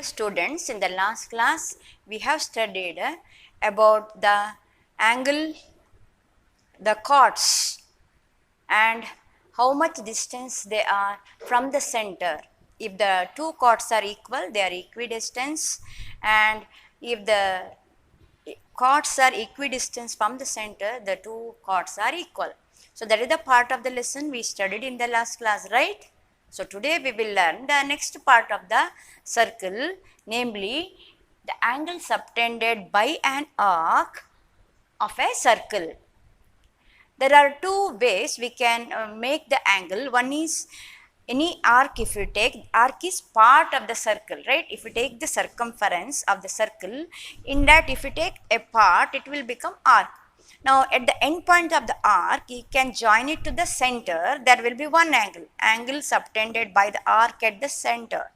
Dear students, in the last class we have studied about the angle, the chords and how much distance they are from the center. If the two chords are equal, they are equidistant, and if the chords are equidistant from the center, the two chords are equal. So that is the part of the lesson we studied in the last class, right? So today we will learn the next part of the circle, namely the angle subtended by an arc of a circle. There are two ways we can make the angle. One is any arc. If you take arc is part of the circle, right? If you take the circumference of the circle, in that if you take a part, it will become arc. Now at the end point of the arc, you can join it to the center. There will be one angle subtended by the arc at the center.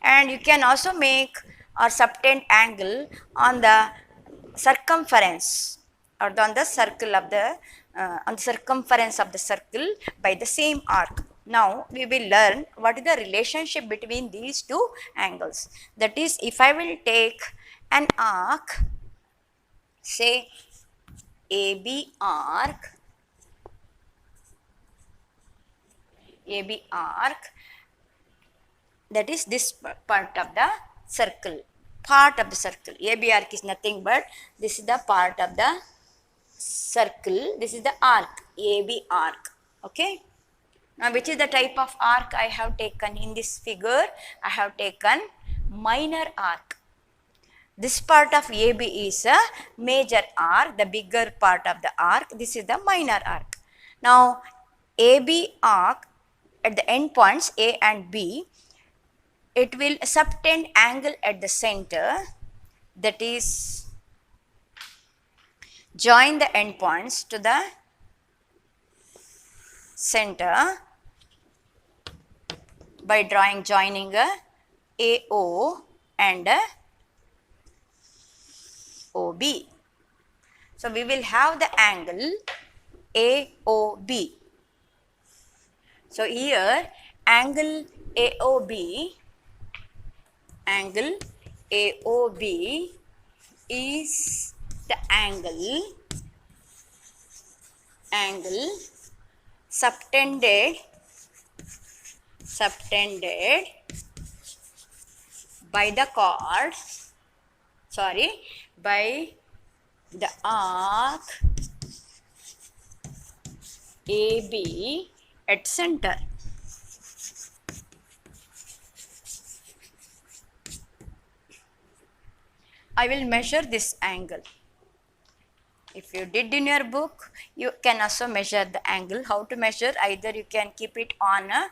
And you can also make or subtend angle on the circumference or on the circle of the on the circumference of the circle by the same arc. Now we will learn what is the relationship between these two angles. That is, if I will take an arc, say AB arc, that is this part of the circle. AB arc is nothing but this is the part of the circle. This is the arc, AB arc. Okay. Now, which is the type of arc I have taken in this figure? I have taken minor arc. This part of AB is a major arc, the bigger part of the arc. This is the minor arc. Now, AB arc at the end points A and B, it will subtend angle at the center, that is, join the endpoints to the center by joining a AO and a OB. So we will have the angle AOB. So here angle AOB is the angle subtended by the chord, by the arc AB at center. I will measure this angle. If you did in your book, you can also measure the angle. How to measure? Either you can keep it on a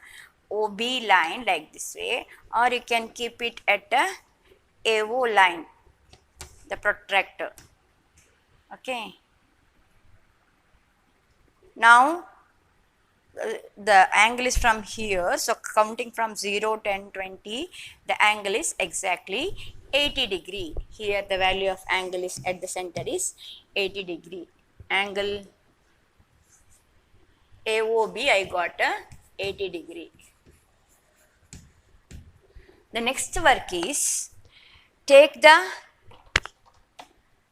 OB line like this way, or you can keep it at a AO line, the protractor. Okay. Now the angle is from here, so counting from 0, 10, 20, the angle is exactly 80 degree. Here the value of angle is at the center is 80 degree. Angle AOB I got a 80 degree. The next work is take the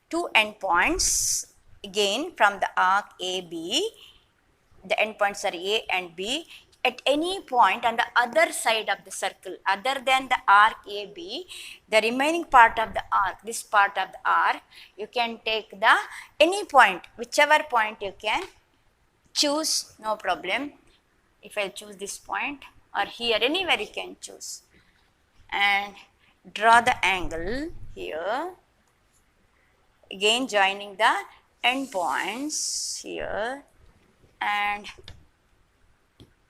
two endpoints again from the arc AB. The endpoints are A and B. At any point on the other side of the circle, other than the arc AB, the remaining part of the arc, this part of the arc, you can take the any point, whichever point you can choose, no problem. If I choose this point or here, anywhere you can choose, and draw the angle here, again joining the endpoints here and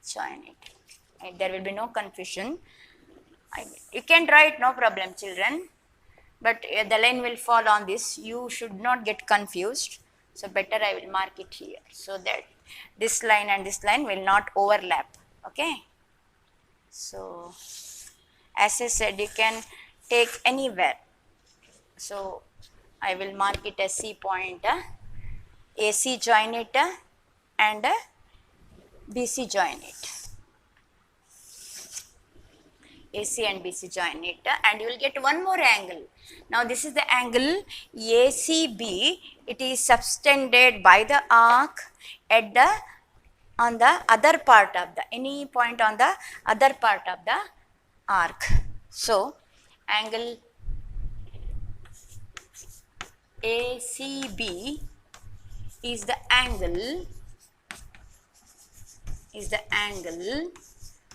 join it. And there will be no confusion. You can draw it, no problem, children, but the line will fall on this. You should not get confused. So better I will mark it here so that this line and this line will not overlap. Okay. So as I said, you can take anywhere. So I will mark it as C point, AC join it and BC join it. AC and BC join it and you will get one more angle. Now this is the angle ACB. It is subtended by the arc at the on the other part of the any point on the other part of the arc. So angle ACB is the angle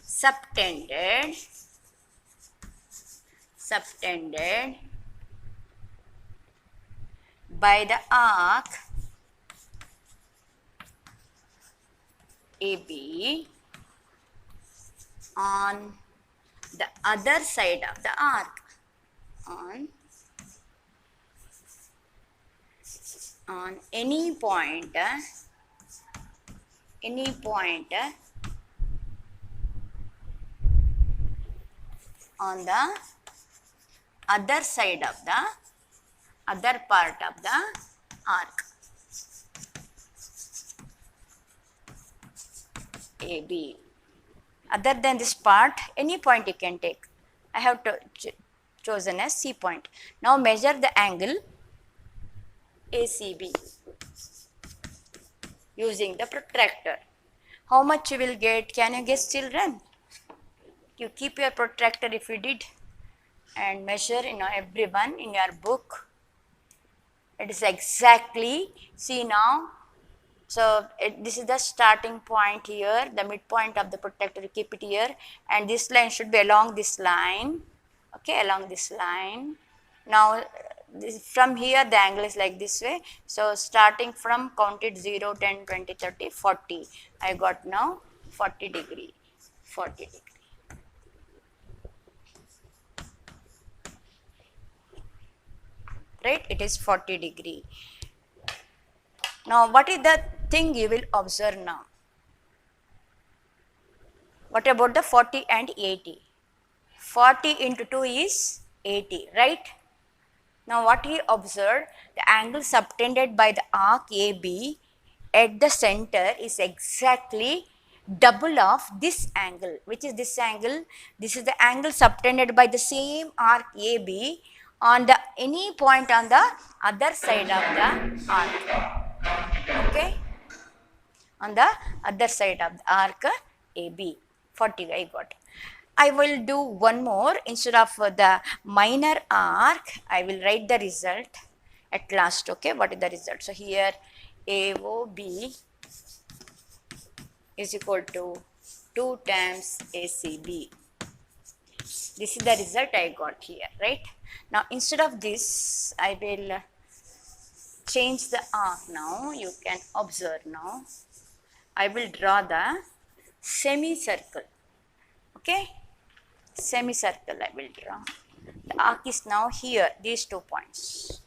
subtended by the arc AB on the other side of the arc, on any point on the other side of the other part of the arc AB. Other than this part, any point you can take. I have chosen as C point. Now measure the angle ACB using the protractor. How much you will get? Can you guess, children? You keep your protractor if you did and measure, everyone in your book. It is exactly, see now. So this is the starting point here, the midpoint of the protractor, you keep it here, and this line should be along this line, okay, along this line. Now from here the angle is like this way, so starting from count it 0, 10, 20, 30, 40, I got now 40 degree, right, it is 40 degree. Now what is the thing you will observe now? What about the 40 and 80? 40 into 2 is 80, right? Now what he observed, the angle subtended by the arc AB at the center is exactly double of this angle. Which is this angle? This is the angle subtended by the same arc AB on the any point on the other side of the arc, okay, on the other side of the arc AB. 40 I got. I will do one more. Instead of the minor arc, I will write the result at last, okay. What is the result? So here AOB is equal to 2 times ACB. This is the result I got here, right? Now instead of this, I will change the arc now. You can observe now. I will draw the semicircle, okay. Semicircle I will draw. The arc is now here, these 2 points.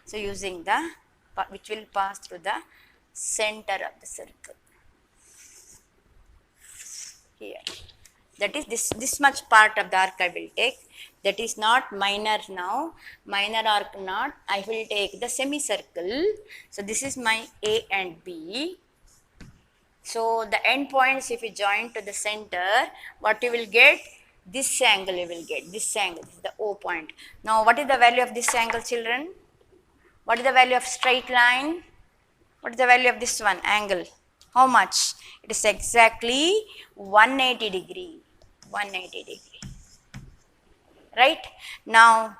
So using the, which will pass through the center of the circle. Here. That is this much part of the arc I will take. That is not minor now. Minor arc not. I will take the semicircle. So this is my A and B. So the end points, if you join to the center, what you will get? This angle you will get. This angle, this is the O point. Now what is the value of this angle, children? What is the value of straight line? What is the value of this one, angle? How much? It is exactly 180 degree. 180 degree. Right? Now,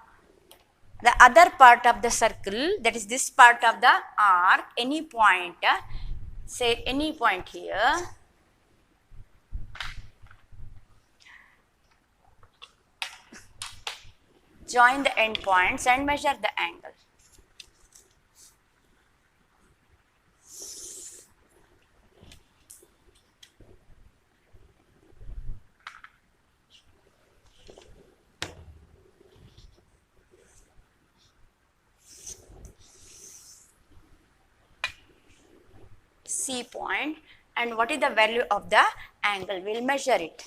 the other part of the circle, that is this part of the arc, any point, say any point here, join the end points and measure the angle. C point, and what is the value of the angle? We will measure it.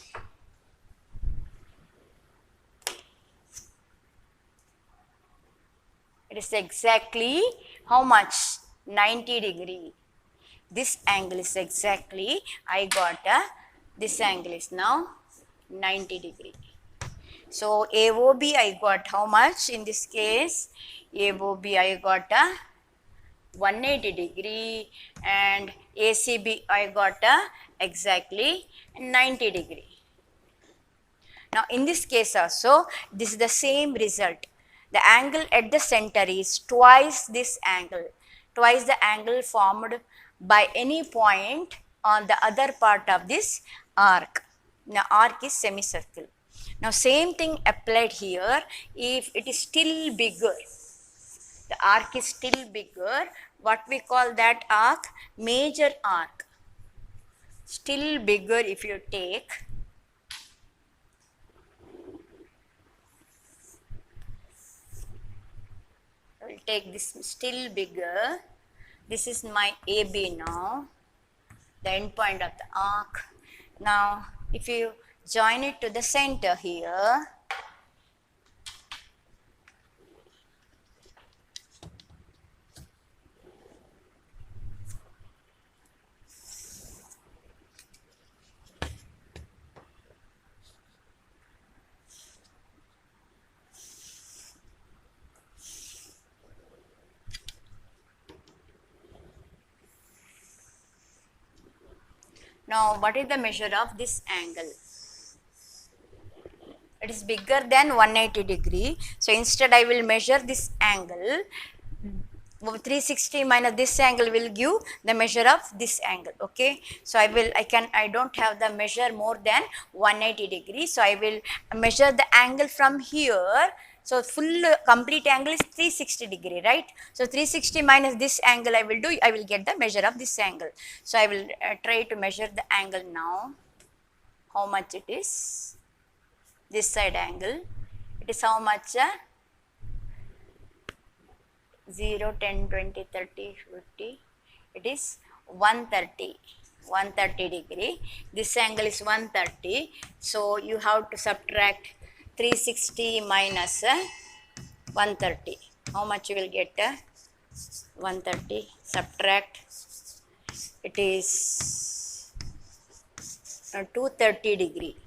It is exactly how much? 90 degree. This angle is exactly, I got a This angle is now 90 degree. So AOB I got how much in this case? AOB I got a 180 degree and ACB I got a exactly 90 degree. Now in this case also this is the same result. The angle at the center is twice this angle, twice the angle formed by any point on the other part of this arc. Now arc is semicircle. Now same thing applied here. If it is still bigger, the arc is still bigger, what we call that arc? Major arc. Still bigger if you take, I will take this still bigger. This is my AB now, the end point of the arc. Now if you join it to the center here, now what is the measure of this angle? It is bigger than 180 degree. So instead I will measure this angle. 360 minus this angle will give the measure of this angle. Okay. So I don't have the measure more than 180 degree. So I will measure the angle from here. So full complete angle is 360 degree, right? So 360 minus this angle I will get the measure of this angle. So I will try to measure the angle now. How much it is? This side angle. It is how much? 0, 10, 20, 30, 50. It is 130 degree. This angle is 130. So you have to subtract 360 minus 130. How much you will get? 130 subtract, it is 230 degree.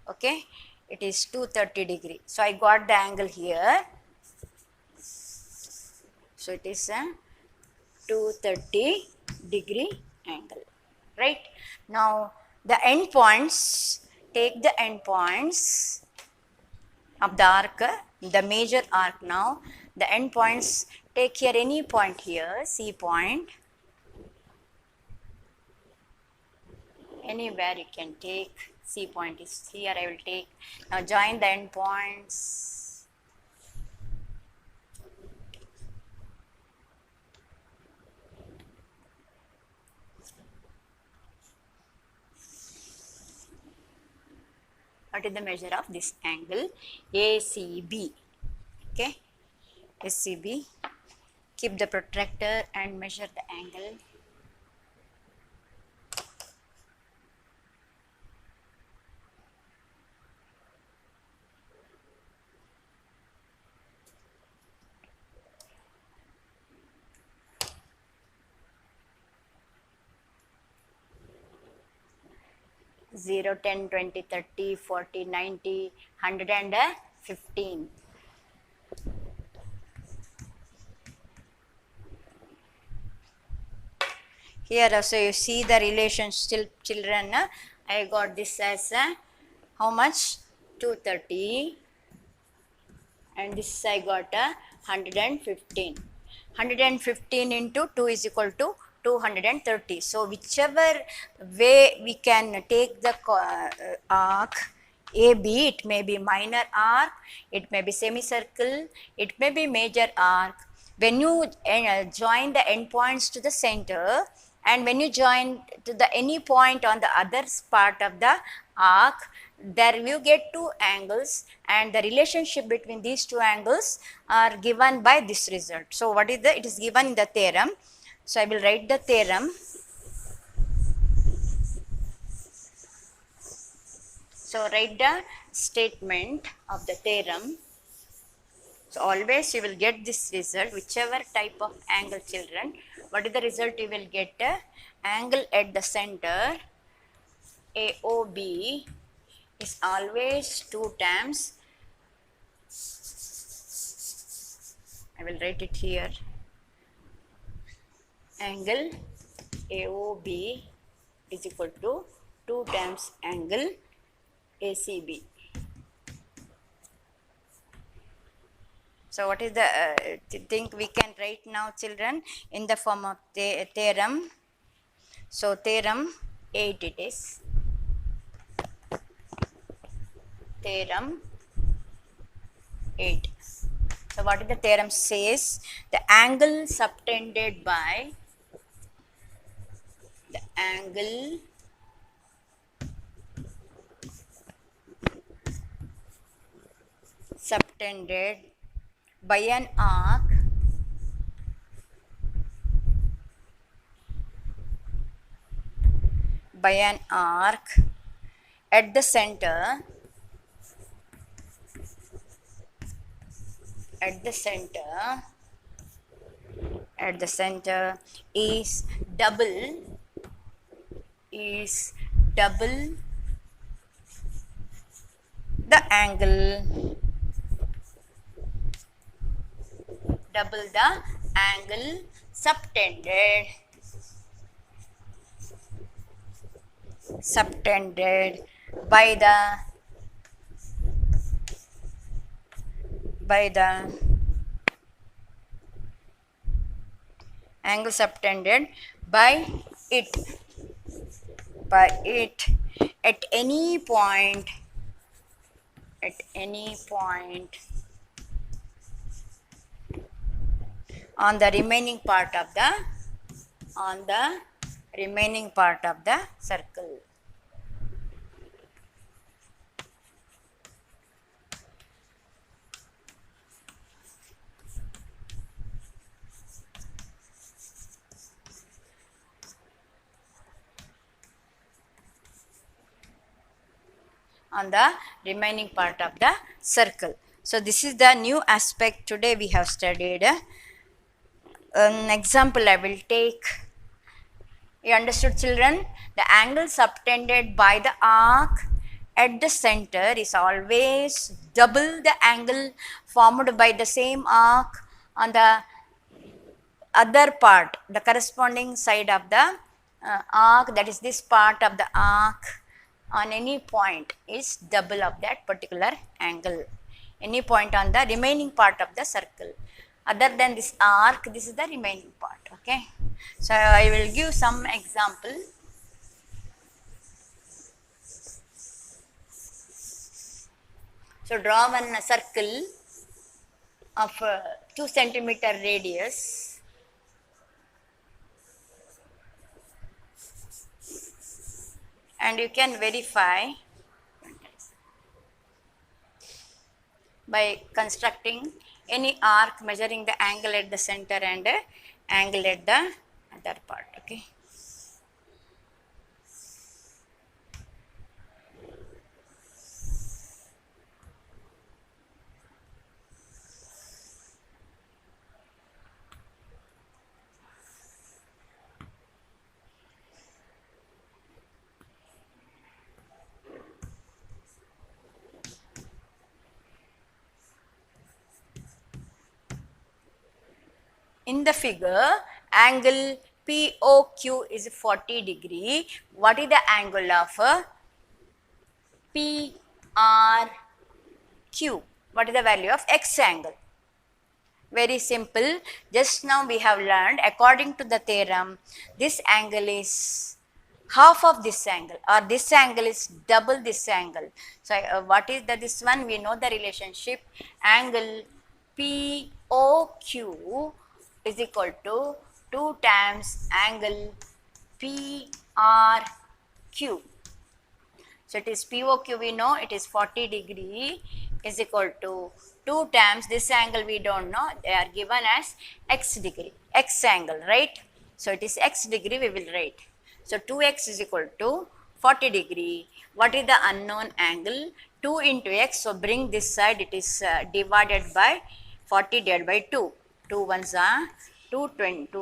Okay, it is 230 degree. So I got the angle here. So it is a 230 degree angle, right? Now the endpoints, take the endpoints of the arc, the major arc now. The endpoints, take here any point here, C point. Anywhere you can take, C point is here I will take. Now join the endpoints. What is the measure of this angle? ACB. Okay, ACB. Keep the protractor and measure the angle. Zero, 10, 20, 30, 40, 90, 115. Here also you see the relation still children. I got this as how much? 230 and this I got 115. 115 into 2 is equal to 230. So whichever way we can take the arc AB, it may be minor arc, it may be semicircle, it may be major arc. When you join the endpoints to the center and when you join to the any point on the other part of the arc, there you get two angles and the relationship between these two angles are given by this result. So what is the, it is given in the theorem. So I will write the theorem. So write the statement of the theorem. So always you will get this result, whichever type of angle children. What is the result you will get? Angle at the center AOB is always 2 times, I will write it here, angle AOB is equal to 2 times angle ACB. So what is the thing we can write now, children, in the form of theorem? So theorem 8 it is. Theorem 8. So what is the theorem says? The angle subtended by an arc at the center is double the angle subtended by the angle subtended by it at any point on the remaining part of the circle. So this is the new aspect today we have studied. An example I will take. You understood, children? The angle subtended by the arc at the center is always double the angle formed by the same arc on the other part, the corresponding side of the arc, that is this part of the arc on any point is double of that particular angle. Any point on the remaining part of the circle. Other than this arc, this is the remaining part. Okay. So I will give some example. So draw one circle of 2 centimeter radius. And you can verify by constructing any arc measuring the angle at the center and angle at the other part. Okay. In the figure, angle POQ is 40 degree. What is the angle of PRQ? What is the value of X angle? Very simple. Just now we have learned, according to the theorem, this angle is half of this angle, or this angle is double this angle. So what is this one? We know the relationship. Angle POQ is equal to 2 times angle PRQ. So it is POQ, we know it is 40 degree, is equal to 2 times this angle we don't know, they are given as X degree, X angle, right? So it is X degree we will write. So 2x is equal to 40 degree. What is the unknown angle? 2 into x, so bring this side, it is divided by 40 divided by 2. 2 ones are 2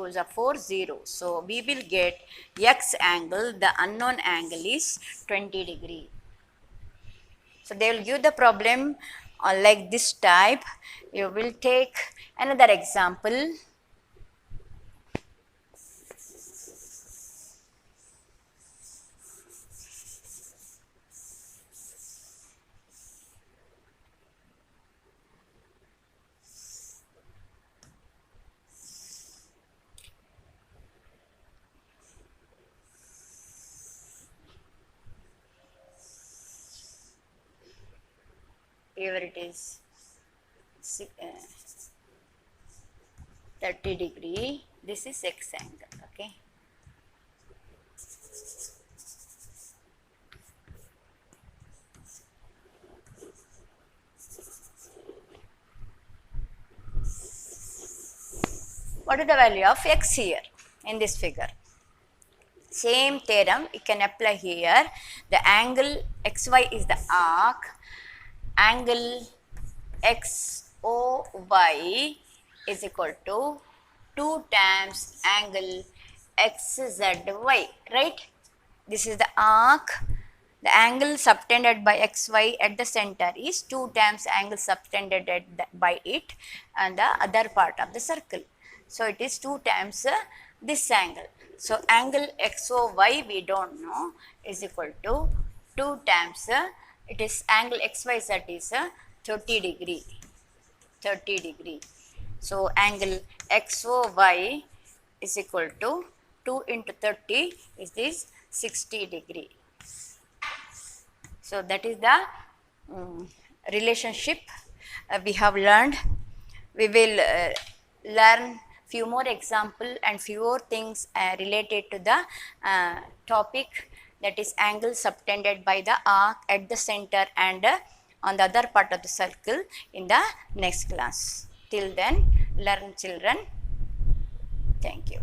is a 40. So we will get x angle, the unknown angle is 20 degree. So they will give the problem like this type. You will take another example. Here it is 30 degree. This is x angle. Okay. What is the value of x here in this figure? Same theorem you can apply here. The angle xy is the arc. Angle XOY is equal to 2 times angle XZY, right? This is the arc. The angle subtended by xy at the center is 2 times angle subtended by it and the other part of the circle. So it is 2 times this angle. So angle XOY we don't know is equal to 2 times it is angle XYZ is 30 degree. 30 degree. So angle XOY is equal to 2 into 30 is this 60 degree. So that is the relationship we have learned. We will learn few more example and few more things related to the topic, that is angle subtended by the arc at the center and on the other part of the circle in the next class. Till then, learn children. Thank you.